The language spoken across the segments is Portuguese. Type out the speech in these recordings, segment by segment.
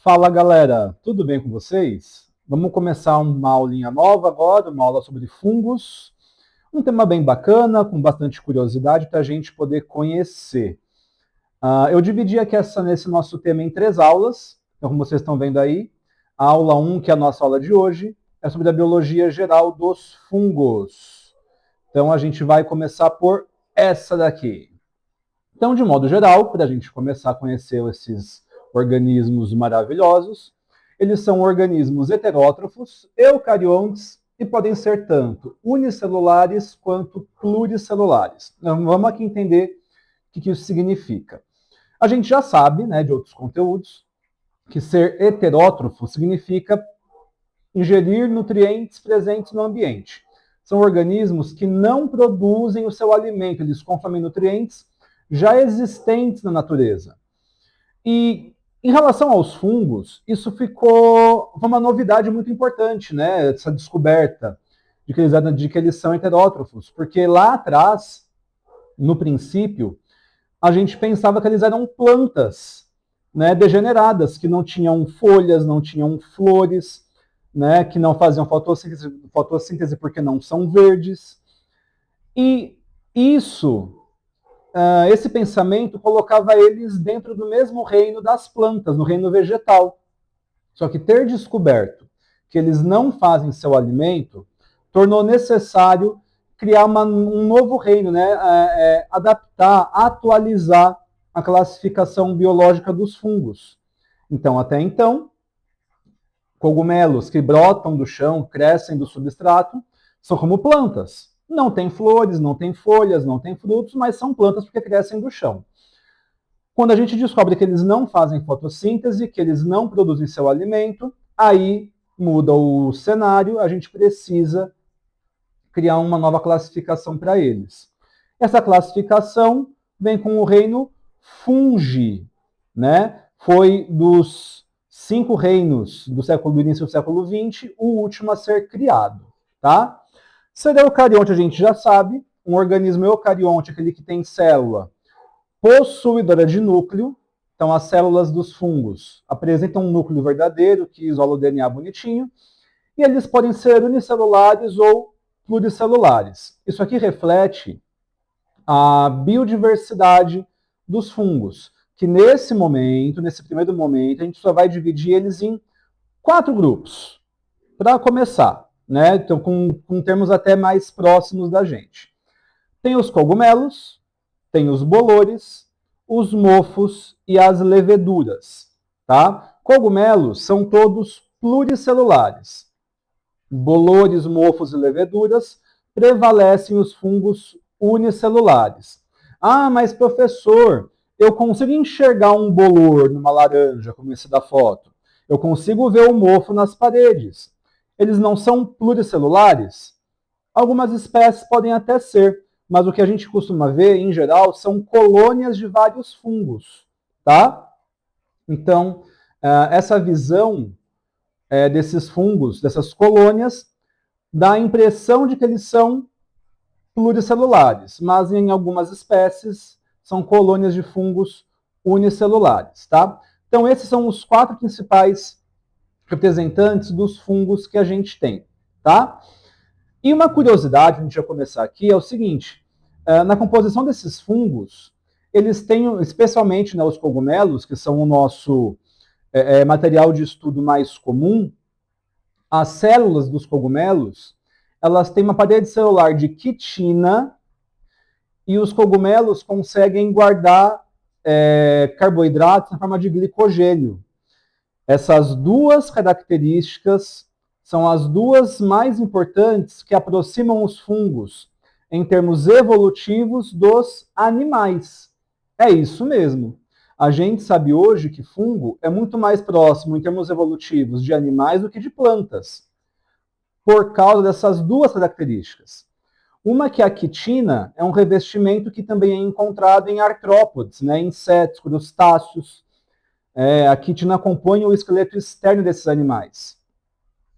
Fala galera, tudo bem com vocês? Vamos começar uma aulinha nova agora, uma aula sobre fungos. Um tema bem bacana, com bastante curiosidade para a gente poder conhecer. Eu dividi aqui nesse nosso tema em 3 aulas, então como vocês estão vendo aí, a aula 1, que é a nossa aula de hoje, é sobre a biologia geral dos fungos. Então a gente vai começar por essa daqui. Então, de modo geral, para a gente começar a conhecer esses organismos maravilhosos, eles são organismos heterótrofos, eucariontes e podem ser tanto unicelulares quanto pluricelulares. Então, vamos aqui entender o que isso significa. A gente já sabe, né, de outros conteúdos, que ser heterótrofo significa ingerir nutrientes presentes no ambiente. São organismos que não produzem o seu alimento, eles consomem nutrientes já existentes na natureza. E em relação aos fungos, isso foi uma novidade muito importante, né? Essa descoberta de que eles são heterótrofos, porque lá atrás, no princípio, a gente pensava que eles eram plantas, né, degeneradas, que não tinham folhas, não tinham flores, né, que não faziam fotossíntese porque não são verdes. E esse pensamento colocava eles dentro do mesmo reino das plantas, no reino vegetal. Só que ter descoberto que eles não fazem seu alimento tornou necessário criar um novo reino, né? Adaptar, atualizar a classificação biológica dos fungos. Então, até então, cogumelos que brotam do chão, crescem do substrato, são como plantas. Não tem flores, não tem folhas, não tem frutos, mas são plantas porque crescem do chão. Quando a gente descobre que eles não fazem fotossíntese, que eles não produzem seu alimento, aí muda o cenário, a gente precisa criar uma nova classificação para eles. Essa classificação vem com o reino Fungi, né? Foi dos 5 reinos do início do século XX, o último a ser criado, tá? Ser eucarionte a gente já sabe, um organismo eucarionte, aquele que tem célula possuidora de núcleo. Então, as células dos fungos apresentam um núcleo verdadeiro que isola o DNA bonitinho, e eles podem ser unicelulares ou pluricelulares. Isso aqui reflete a biodiversidade dos fungos, que nesse primeiro momento, a gente só vai dividir eles em 4 grupos, para começar, né? Então, com termos até mais próximos da gente. Tem os cogumelos, tem os bolores, os mofos e as leveduras, tá? Cogumelos são todos pluricelulares. Bolores, mofos e leveduras prevalecem os fungos unicelulares. Ah, mas professor, eu consigo enxergar um bolor numa laranja, como esse da foto. Eu consigo ver o mofo nas paredes. Eles não são pluricelulares? Algumas espécies podem até ser, mas o que a gente costuma ver, em geral, são colônias de vários fungos, tá? Então, essa visão desses fungos, dessas colônias, dá a impressão de que eles são pluricelulares, mas em algumas espécies são colônias de fungos unicelulares, tá? Então, esses são os 4 principais representantes dos fungos que a gente tem, tá? E uma curiosidade, a gente vai começar aqui, é o seguinte, na composição desses fungos, eles têm, especialmente, né, os cogumelos, que são o nosso material de estudo mais comum, as células dos cogumelos, elas têm uma parede celular de quitina, e os cogumelos conseguem guardar carboidratos na forma de glicogênio. Essas 2 características são as 2 mais importantes que aproximam os fungos em termos evolutivos dos animais. É isso mesmo. A gente sabe hoje que fungo é muito mais próximo em termos evolutivos de animais do que de plantas, por causa dessas 2 características. Uma que a quitina é um revestimento que também é encontrado em artrópodes, né, insetos, crustáceos. A quitina compõe o esqueleto externo desses animais.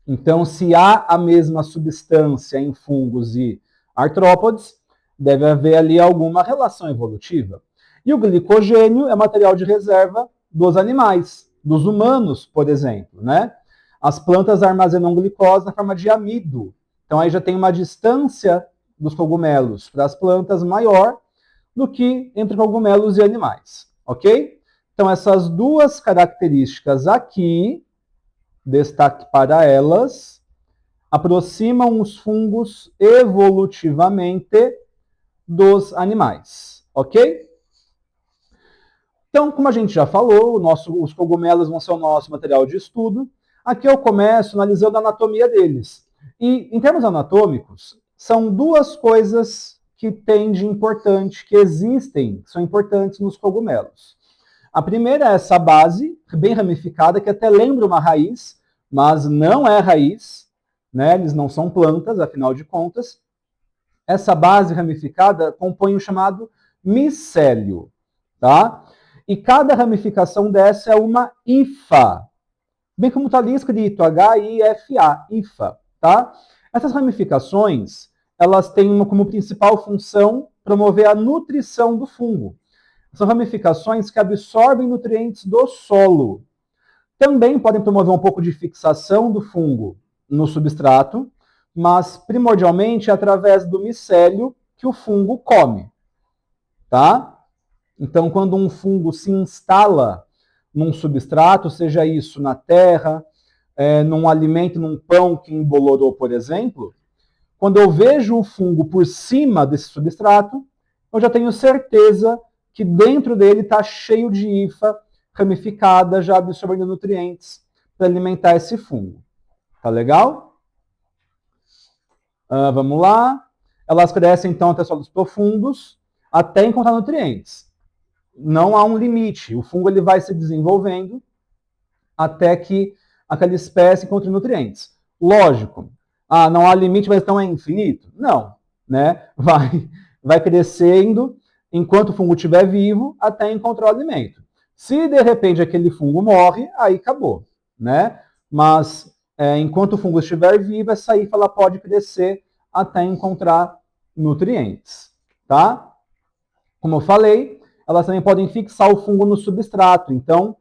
Então, se há a mesma substância em fungos e artrópodes, deve haver ali alguma relação evolutiva. E o glicogênio é material de reserva dos animais, dos humanos, por exemplo, né? As plantas armazenam glicose na forma de amido. Então aí já tem uma distância dos cogumelos para as plantas maior do que entre cogumelos e animais, ok? Então essas duas características aqui, destaque para elas, aproximam os fungos evolutivamente dos animais, ok? Então, como a gente já falou, os cogumelos vão ser o nosso material de estudo. Aqui eu começo analisando a anatomia deles. E, em termos anatômicos, são duas coisas que têm de importante, que existem, que são importantes nos cogumelos. A primeira é essa base, bem ramificada, que até lembra uma raiz, mas não é raiz, né? Eles não são plantas, afinal de contas. Essa base ramificada compõe o chamado micélio, tá? E cada ramificação dessa é uma hifa, bem como está ali escrito, H-I-F-A, hifa, tá? Essas ramificações, elas têm como principal função promover a nutrição do fungo. São ramificações que absorvem nutrientes do solo. Também podem promover um pouco de fixação do fungo no substrato, mas primordialmente é através do micélio que o fungo come, tá? Então, quando um fungo se instala num substrato, seja isso na terra, num alimento, num pão que embolorou, por exemplo, quando eu vejo o fungo por cima desse substrato, eu já tenho certeza que dentro dele está cheio de hifa ramificada, já absorvendo nutrientes para alimentar esse fungo. Tá legal? Vamos lá. Elas crescem, então, até solos profundos, até encontrar nutrientes. Não há um limite. O fungo ele vai se desenvolvendo até que aquela espécie encontre nutrientes. Lógico. Não há limite, mas então é infinito? Não. Né? Vai crescendo enquanto o fungo estiver vivo até encontrar o alimento. Se de repente aquele fungo morre, aí acabou. Né? Mas enquanto o fungo estiver vivo, essa hifa ela pode crescer até encontrar nutrientes. Tá? Como eu falei, elas também podem fixar o fungo no substrato. Então,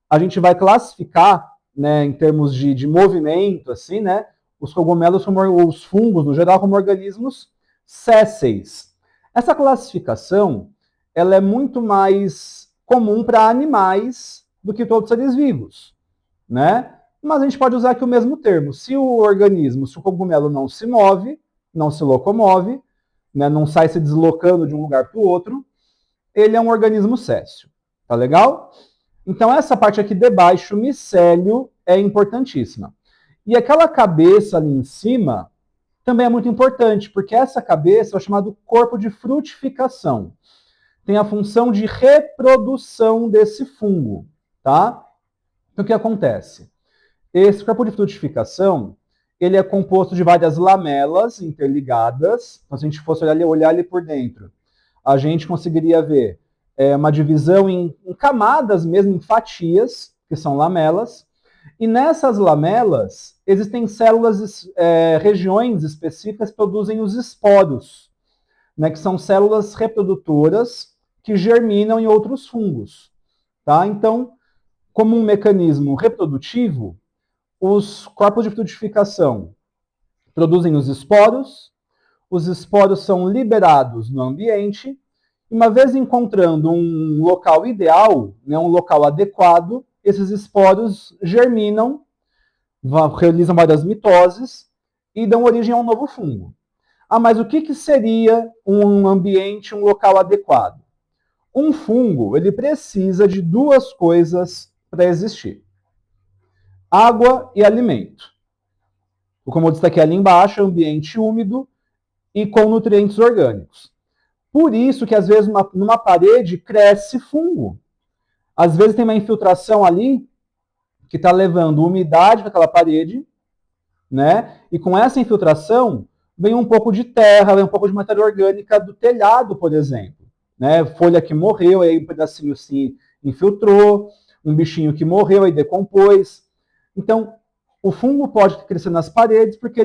a gente vai classificar, né, em termos de movimento, assim, né, os cogumelos, os fungos, no geral, como organismos sésseis. Essa classificação ela é muito mais comum para animais do que para outros seres vivos, né? Mas a gente pode usar aqui o mesmo termo. Se o cogumelo não se move, não se locomove, né, não sai se deslocando de um lugar para o outro, ele é um organismo séssio. Tá legal? Então, essa parte aqui de baixo, micélio, é importantíssima. E aquela cabeça ali em cima também é muito importante, porque essa cabeça é o chamado corpo de frutificação. Tem a função de reprodução desse fungo, tá? Então, o que acontece? Esse corpo de frutificação, ele é composto de várias lamelas interligadas. Então, se a gente fosse olhar ali por dentro, a gente conseguiria ver uma divisão em camadas mesmo, em fatias, que são lamelas. E nessas lamelas existem células, regiões específicas que produzem os esporos, né, que são células reprodutoras que germinam em outros fungos. Tá? Então, como um mecanismo reprodutivo, os corpos de frutificação produzem os esporos são liberados no ambiente, e uma vez encontrando um local ideal, né, um local adequado, esses esporos germinam, realizam várias mitoses e dão origem a um novo fungo. Mas o que seria um ambiente, um local adequado? Um fungo, ele precisa de duas coisas para existir: água e alimento. Como eu destaquei ali embaixo, ambiente úmido e com nutrientes orgânicos. Por isso que, às vezes, numa parede cresce fungo. Às vezes tem uma infiltração ali que está levando umidade para aquela parede, né? E com essa infiltração vem um pouco de terra, vem um pouco de matéria orgânica do telhado, por exemplo. Né? Folha que morreu, aí um pedacinho se infiltrou, um bichinho que morreu, aí decompôs. Então, o fungo pode crescer nas paredes porque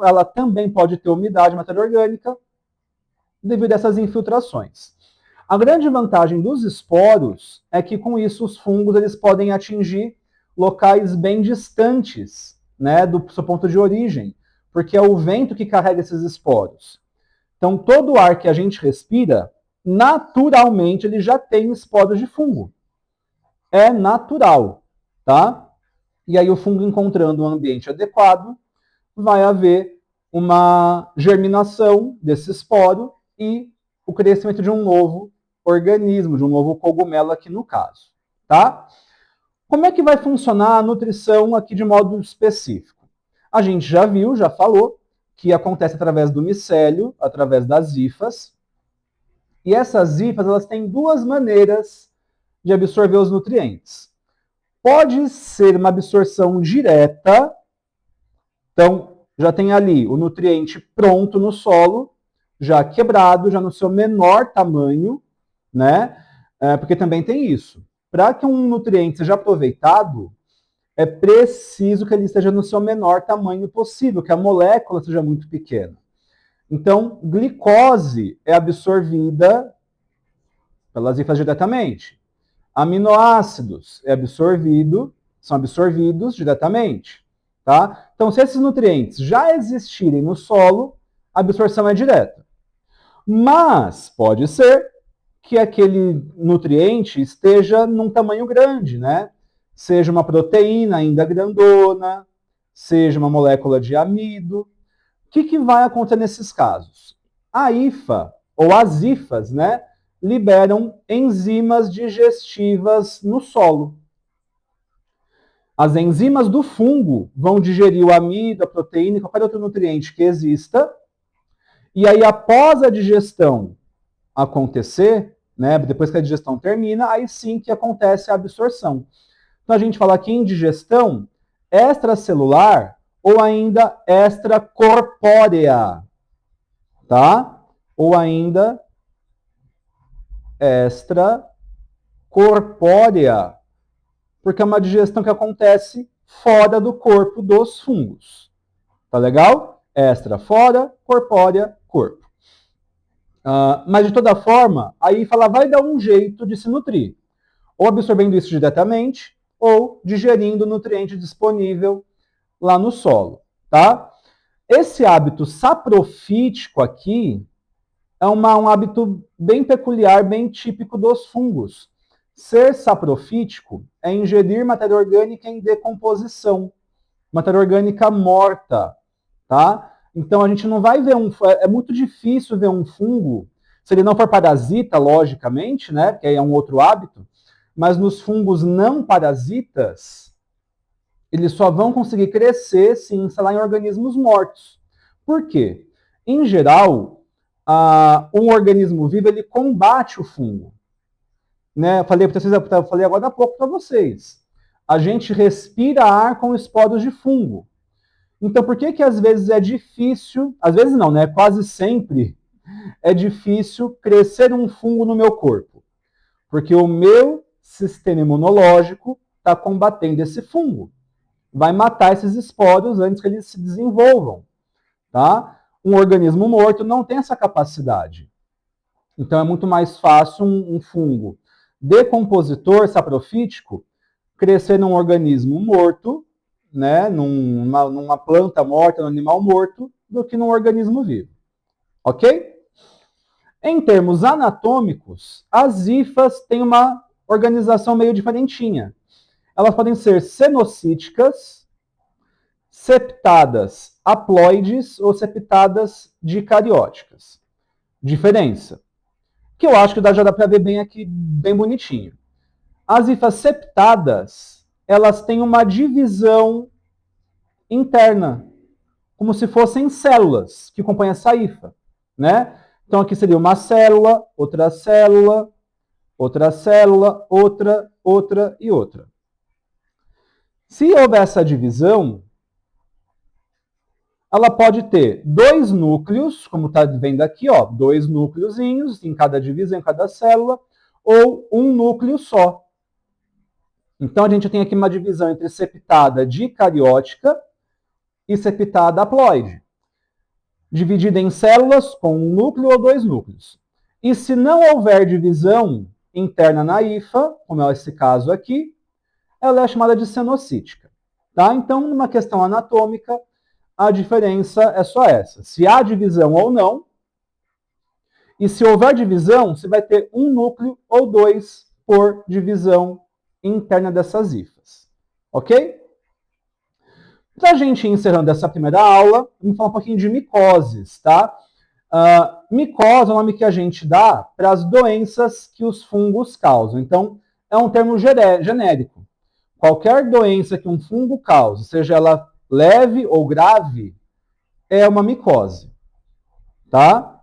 ela também pode ter umidade, matéria orgânica, devido a essas infiltrações. A grande vantagem dos esporos é que, com isso, os fungos eles podem atingir locais bem distantes, né, do seu ponto de origem, porque é o vento que carrega esses esporos. Então, todo o ar que a gente respira, naturalmente, ele já tem esporos de fungo. É natural, tá? E aí o fungo encontrando um ambiente adequado, vai haver uma germinação desse esporo e o crescimento de um novo organismo, de um novo cogumelo aqui no caso, tá? Como é que vai funcionar a nutrição aqui de modo específico? A gente já viu, já falou, que acontece através do micélio, através das hifas. E essas hifas, elas têm duas maneiras de absorver os nutrientes. Pode ser uma absorção direta, então já tem ali o nutriente pronto no solo, já quebrado, já no seu menor tamanho, né? Porque também tem isso. Para que um nutriente seja aproveitado, é preciso que ele esteja no seu menor tamanho possível, que a molécula seja muito pequena. Então, glicose é absorvida pelas hifas diretamente. Aminoácidos são absorvidos diretamente. Tá? Então, se esses nutrientes já existirem no solo, a absorção é direta. Mas pode ser que aquele nutriente esteja num tamanho grande, né? Seja uma proteína ainda grandona, seja uma molécula de amido. O que vai acontecer nesses casos? A hifa, ou as hifas, né, liberam enzimas digestivas no solo. As enzimas do fungo vão digerir o amido, a proteína e qualquer outro nutriente que exista. E aí, após a digestão acontecer, né, depois que a digestão termina, aí sim que acontece a absorção. Então, a gente fala aqui em digestão extracelular ou ainda extracorpórea, tá? Ou ainda extracorpórea, porque é uma digestão que acontece fora do corpo dos fungos. Tá legal? Extra, fora, corpórea, corpo. Mas de toda forma, aí fala, vai dar um jeito de se nutrir. Ou absorvendo isso diretamente, ou digerindo o nutriente disponível lá no solo, tá? Esse hábito saprofítico aqui é um hábito bem peculiar, bem típico dos fungos. Ser saprofítico é ingerir matéria orgânica em decomposição, matéria orgânica morta, tá? Então a gente não vai ver é muito difícil ver um fungo, se ele não for parasita, logicamente, né? Porque aí é um outro hábito, mas nos fungos não parasitas, eles só vão conseguir crescer se instalar em organismos mortos. Por quê? Em geral, um organismo vivo ele combate o fungo. Né? Eu falei agora há pouco para vocês. A gente respira ar com esporos de fungo. Então, por que às vezes é difícil, às vezes não, né? Quase sempre é difícil crescer um fungo no meu corpo? Porque o meu sistema imunológico está combatendo esse fungo. Vai matar esses esporos antes que eles se desenvolvam. Tá? Um organismo morto não tem essa capacidade. Então, é muito mais fácil um fungo decompositor saprofítico crescer num organismo morto, né, numa planta morta, num animal morto, do que num organismo vivo. Ok? Em termos anatômicos, as hifas têm uma organização meio diferentinha. Elas podem ser cenocíticas, septadas haploides ou septadas dicarióticas. Diferença, que eu acho que já dá para ver bem aqui, bem bonitinho. As hifas septadas, elas têm uma divisão interna, como se fossem células que compõem essa hifa, né? Então aqui seria uma célula, outra célula, outra célula, outra e outra. Se houver essa divisão, ela pode ter dois núcleos, como está vendo aqui, ó, dois núcleozinhos em cada divisão, em cada célula, ou um núcleo só. Então a gente tem aqui uma divisão entre septada dicariótica e septada haploide, dividida em células com um núcleo ou dois núcleos. E se não houver divisão interna na hifa, como é esse caso aqui, ela é chamada de cenocítica. Tá? Então, numa questão anatômica, a diferença é só essa. Se há divisão ou não, e se houver divisão, você vai ter um núcleo ou dois por divisão interna dessas hifas. Ok? Para a gente ir encerrando essa primeira aula, vamos falar um pouquinho de micoses, tá? Micose é o nome que a gente dá para as doenças que os fungos causam. Então, é um termo genérico. Qualquer doença que um fungo cause, seja ela leve ou grave, é uma micose, tá?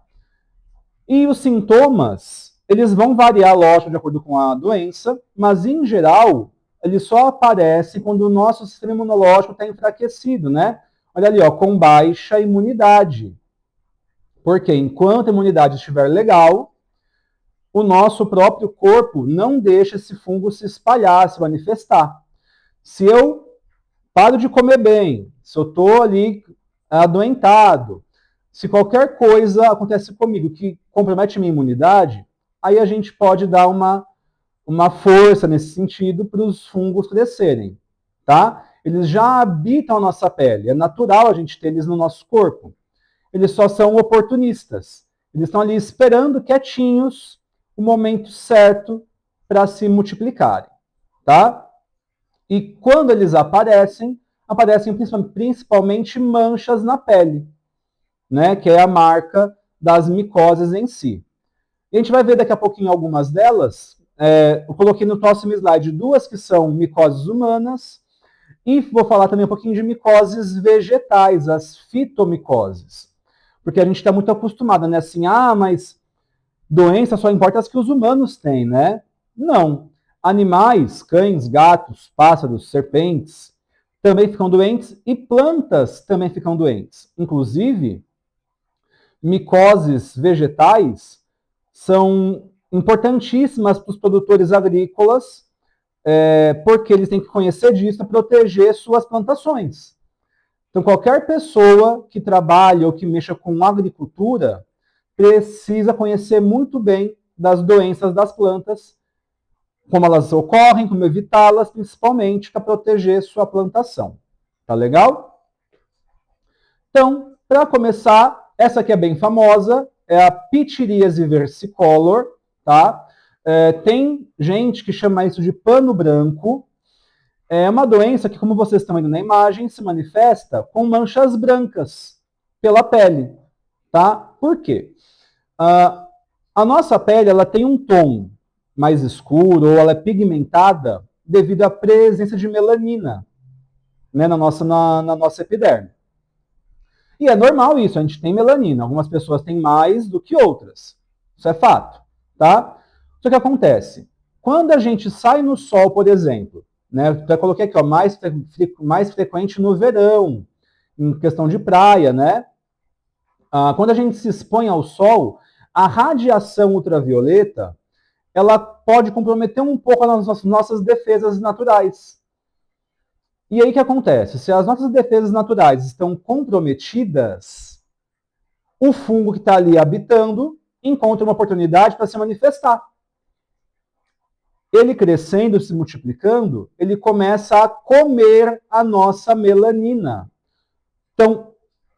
E os sintomas, eles vão variar, lógico, de acordo com a doença, mas, em geral, eles só aparecem quando o nosso sistema imunológico está enfraquecido, né? Olha ali, ó, com baixa imunidade. Porque enquanto a imunidade estiver legal, o nosso próprio corpo não deixa esse fungo se espalhar, se manifestar. Se eu paro de comer bem, se eu estou ali adoentado, se qualquer coisa acontece comigo que compromete minha imunidade, aí a gente pode dar uma força nesse sentido para os fungos crescerem, tá? Eles já habitam a nossa pele, é natural a gente ter eles no nosso corpo. Eles só são oportunistas. Eles estão ali esperando quietinhos o momento certo para se multiplicarem, tá? E quando eles aparecem principalmente manchas na pele, né? Que é a marca das micoses em si. E a gente vai ver daqui a pouquinho algumas delas. Eu coloquei no próximo slide duas que são micoses humanas e vou falar também um pouquinho de micoses vegetais, as fitomicoses. Porque a gente está muito acostumado, né? Assim, mas doença só importa as que os humanos têm, né? Não. Animais, cães, gatos, pássaros, serpentes, também ficam doentes e plantas também ficam doentes. Inclusive, micoses vegetais são importantíssimas para os produtores agrícolas, porque eles têm que conhecer disso e proteger suas plantações. Então, qualquer pessoa que trabalhe ou que mexa com agricultura precisa conhecer muito bem das doenças das plantas, como elas ocorrem, como evitá-las, principalmente para proteger sua plantação. Tá legal? Então, para começar, essa aqui é bem famosa, é a pitiríase versicolor, tá? Tem gente que chama isso de pano branco. É uma doença que, como vocês estão vendo na imagem, se manifesta com manchas brancas pela pele, tá? Por quê? A nossa pele, ela tem um tom mais escuro ou ela é pigmentada devido à presença de melanina, né, na nossa epiderme. E é normal isso, a gente tem melanina. Algumas pessoas têm mais do que outras. Isso é fato, tá? Só que acontece, quando a gente sai no sol, por exemplo, né, eu até coloquei aqui, ó, mais frequente no verão, em questão de praia, né? Quando a gente se expõe ao sol, a radiação ultravioleta, ela pode comprometer um pouco as nossas defesas naturais. E aí o que acontece? Se as nossas defesas naturais estão comprometidas, o fungo que está ali habitando encontra uma oportunidade para se manifestar. Ele crescendo, se multiplicando, ele começa a comer a nossa melanina. Então,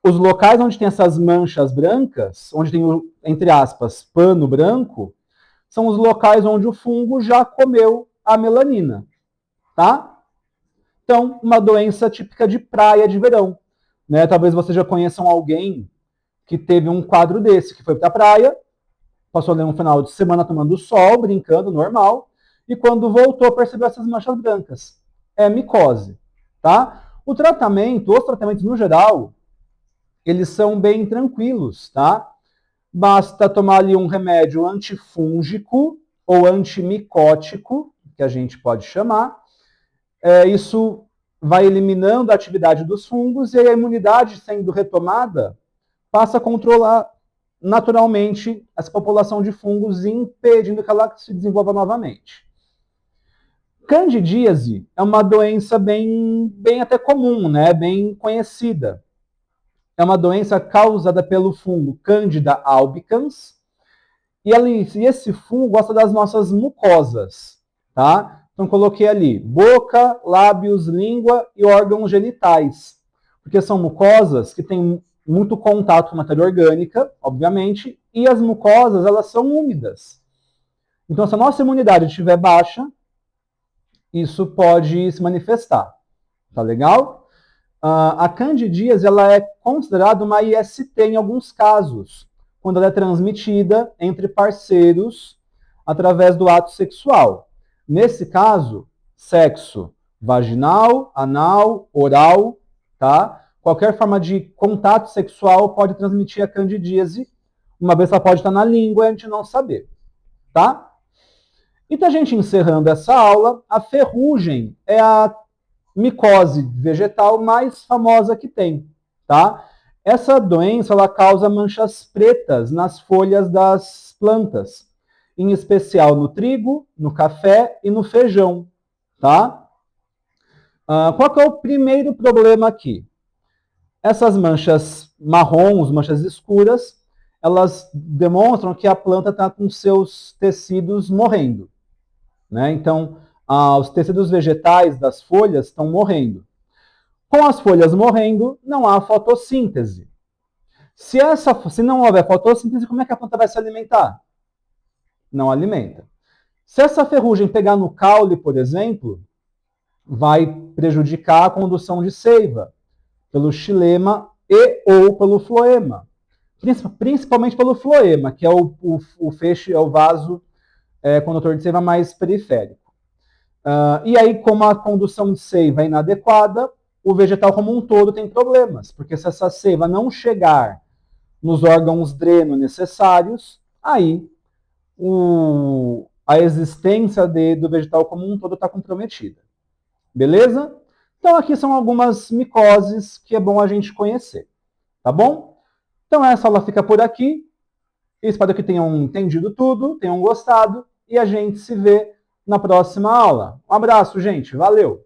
os locais onde tem essas manchas brancas, onde tem, entre aspas, pano branco, são os locais onde o fungo já comeu a melanina, tá? Então, uma doença típica de praia de verão, né? Talvez vocês já conheçam alguém que teve um quadro desse, que foi para a praia, passou ali um final de semana tomando sol, brincando, normal, e quando voltou percebeu essas manchas brancas. É micose, tá? Os tratamentos no geral, eles são bem tranquilos, tá? Basta tomar ali um remédio antifúngico ou antimicótico, que a gente pode chamar. Isso vai eliminando a atividade dos fungos e a imunidade sendo retomada passa a controlar naturalmente essa população de fungos, impedindo que ela se desenvolva novamente. Candidíase é uma doença bem até comum, né? Bem conhecida. É uma doença causada pelo fungo Candida albicans E esse fungo gosta das nossas mucosas, tá? Então, coloquei ali boca, lábios, língua e órgãos genitais. Porque são mucosas que têm muito contato com matéria orgânica, obviamente, e as mucosas, elas são úmidas. Então, se a nossa imunidade estiver baixa, isso pode se manifestar. Tá legal? A candidíase, ela é considerada uma IST em alguns casos, quando ela é transmitida entre parceiros através do ato sexual. Nesse caso, sexo vaginal, anal, oral, tá? Qualquer forma de contato sexual pode transmitir a candidíase, uma vez ela pode estar na língua e a gente não saber, tá? Então, a gente encerrando essa aula, a ferrugem é a micose vegetal mais famosa que tem, tá? Essa doença, ela causa manchas pretas nas folhas das plantas, em especial no trigo, no café e no feijão, tá? Qual que é o primeiro problema aqui? Essas manchas marrons, manchas escuras, elas demonstram que a planta está com seus tecidos morrendo, né? Então, os tecidos vegetais das folhas estão morrendo. Com as folhas morrendo, não há fotossíntese. Se não houver fotossíntese, como é que a planta vai se alimentar? Não alimenta. Se essa ferrugem pegar no caule, por exemplo, vai prejudicar a condução de seiva pelo xilema e ou pelo floema. Principalmente pelo floema, que é o feixe, é o vaso condutor de seiva mais periférico. E aí, como a condução de seiva é inadequada, o vegetal como um todo tem problemas, porque se essa seiva não chegar nos órgãos dreno necessários, aí a existência do vegetal como um todo está comprometida. Beleza? Então, aqui são algumas micoses que é bom a gente conhecer. Tá bom? Então, essa aula fica por aqui. Espero que tenham entendido tudo, tenham gostado, e a gente se vê na próxima aula. Um abraço, gente. Valeu!